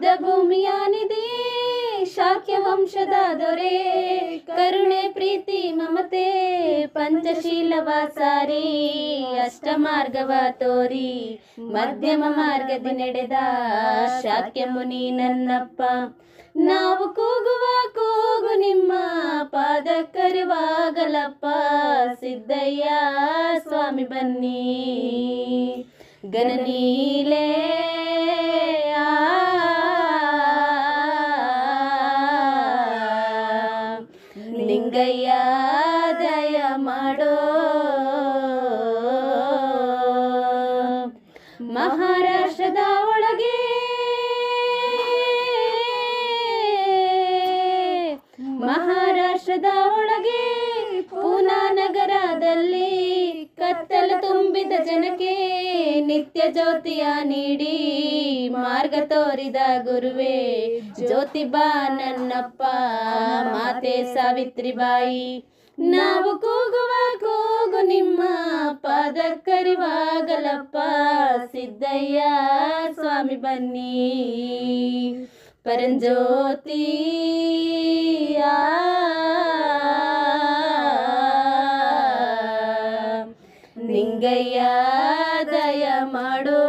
ಬುದ್ಧ ಭೂಮಿಯ ನಿಧಿ ಶಾಕ್ಯ ವಂಶದ ದೊರೆ ಕರುಣೆ ಪ್ರೀತಿ ಮಮತೆ ಪಂಚಶೀಲವ ಸಾರಿ ಅಷ್ಟ ಮಾರ್ಗವ ತೋರಿ ಮಧ್ಯಮ ಮಾರ್ಗದಿ ನಡೆದ ಶಾಕ್ಯ ಮುನಿ ನನ್ನಪ್ಪ. ನಾವು ಕೂಗುವ ಕೂಗು ನಿಮ್ಮ ಪಾದ ಕರೆವಾಗಲಪ್ಪ ಸಿದ್ದಯ್ಯ ಸ್ವಾಮಿ ಬನ್ನಿ ಗಣನೀಲೆ ಲಿಂಗಯ್ಯ ದಯ ಮಾಡೋ. ಮಹಾರಾಷ್ಟ್ರದ ಒಳಗೆ ಪೂನಾ ನಗರದಲ್ಲಿ ಕತ್ತಲು ತುಂಬಿದ ಜನಕ್ಕೆ ನಿತ್ಯ ಜ್ಯೋತಿಯ ನೀಡಿ ಮಾರ್ಗ ತೋರಿದ ಗುರುವೇ ಜ್ಯೋತಿಬಾ ನನ್ನಪ್ಪ ಮಾತೆ ಸಾವಿತ್ರಿಬಾಯಿ. ನಾವು ಕೂಗುವ ಕೂಗು ನಿಮ್ಮ ಪಾದ ಕರಿವಾಗಲಪ್ಪ ಸಿದ್ದಯ್ಯ ಸ್ವಾಮಿ ಬನ್ನಿ ಪರಂಜ್ಯೋತಿ. ಲಿಂಗಯ್ಯ ದಯ ಮಾಡೋ.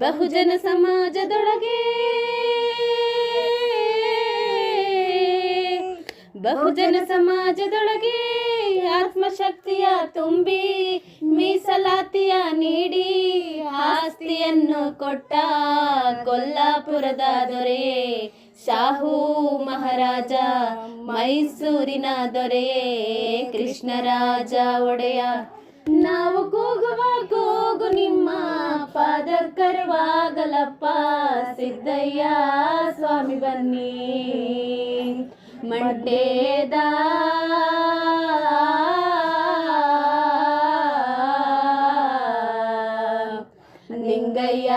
ಬಹುಜನ ಸಮಾಜದೊಳಗೆ ಆತ್ಮಶಕ್ತಿಯ ತುಂಬಿ ಮೀಸಲಾತಿಯ ನೀಡಿ ಆಸ್ತಿಯನ್ನು ಕೊಟ್ಟ ಕೊಲ್ಲಾಪುರದ ದೊರೆ ಶಾಹು ಮಹಾರಾಜ ಮೈಸೂರಿನ ದೊರೆ ಕೃಷ್ಣರಾಜ ಒಡೆಯ. ನಾವು ಕೂಗುವ ಕೂಗು ನಿಮ್ಮ ಪಾದ ಕರೆವಾಗಲಪ್ಪ ಸಿದ್ದಯ್ಯ ಸ್ವಾಮಿ ಬನ್ನಿ ಮಂಟೇದ ಲಿಂಗಯ್ಯ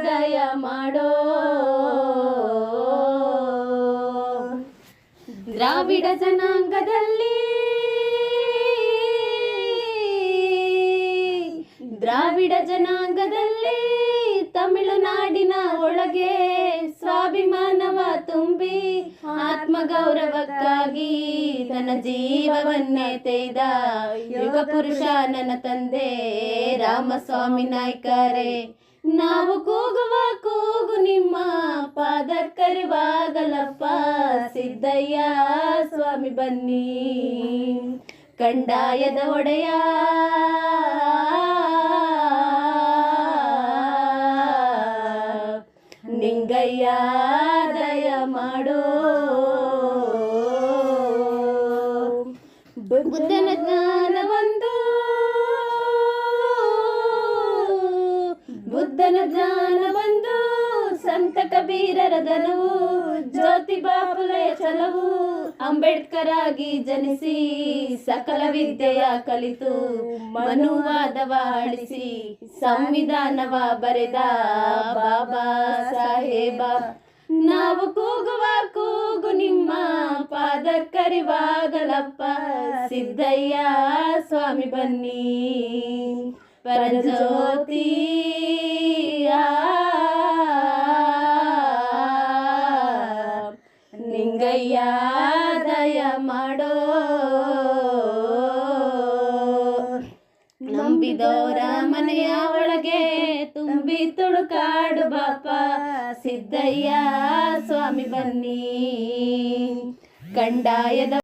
ದಯ ಮಾಡೋ. ದ್ರಾವಿಡ ಜನಾಂಗದಲ್ಲಿ ತಮಿಳುನಾಡಿನ ಒಳಗೆ ಸ್ವಾಭಿಮಾನವ ತುಂಬಿ ಆತ್ಮಗೌರವಕ್ಕಾಗಿ ತನ್ನ ಜೀವವನ್ನೇ ತೆಯ್ದ ಯುಗ ಪುರುಷ ನನ್ನ ತಂದೆ ರಾಮಸ್ವಾಮಿ ನಾಯ್ಕರೇ. ನಾವು ಕೂಗುವ ಕೂಗು ನಿಮ್ಮ ಪಾದ ಕರೆವಾಗಲಪ್ಪ ಸಿದ್ದಯ್ಯ ಸ್ವಾಮಿ ಬನ್ನಿ ಕಂದಾಯದ ಒಡೆಯ. ಲಿಂಗಯ್ಯ ದಯ ಮಾಡೋ. ಬುದ್ಧನ ಜ್ಞಾನವೊಂದು ಸಂತ ಕಬೀರರ ಧನವು ಜ್ಯೋತಿಬಾ ಫುಲೆ ಛಲವು ಅಂಬೇಡ್ಕರ್ ಆಗಿ ಜನಿಸಿ ಸಕಲ ವಿದ್ಯೆಯ ಕಲಿತು ಮನುವಾದವ ಅಳಿಸಿ ಸಂವಿಧಾನವ ಬರೆದ ಬಾಬಾ ಸಾಹೇಬ. ನಾವು ಕೂಗುವ ಕೂಗು ನಿಮ್ಮ ಪಾದ ಕರೆವಾಗಲಪ್ಪ ಸಿದ್ದಯ್ಯ ಸ್ವಾಮಿ ಬನ್ನಿ ಪರಂಜ್ಯೋತಿ. ಲಿಂಗಯ್ಯ ದಯ ಮಾಡೋ. ನಂಬಿದವರ ಮನೆಯ ಒಳಗೆ ತುಂಬಿ ತುಳುಕಾಡು ಬಾಪ ಸಿದ್ದಯ್ಯ ಸ್ವಾಮಿ ಬನ್ನಿ ಕಂದಾಯದ